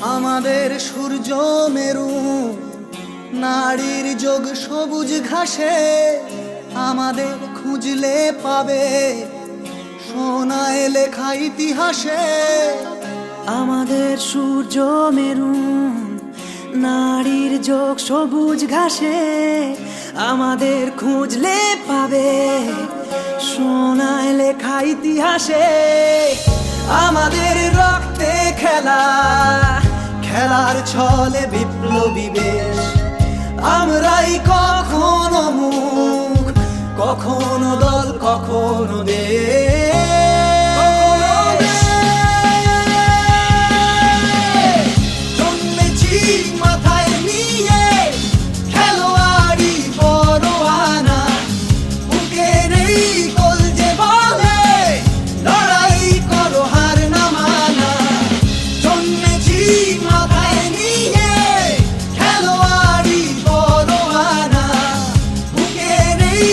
আমাদের সূর্য মেরু নারীর যোগ সবুজ ঘাসে আমাদের খুঁজলে পাবে সোনায় লেখা ইতিহাসে। আমাদের সূর্য মেরু নারীর যোগ সবুজ ঘাসে আমাদের খুঁজলে পাবে সোনায় লেখা ইতিহাসে। আমাদের রক্তে খেলা খেলার ছলে বিপ্লবী বেশ, আমরাই কখনো মুখ কখনো দল কখনো দেশ। জন্মেছি মাথায় নিয়ে খেলোয়াড়ি পরোয়ানা, বুকে নেই কলজে বলে লড়াই করো হার না মানা। জন্মেছি মাথায় নিয়ে খেলোয়াড়ি পরোয়ানা, বুকে নেই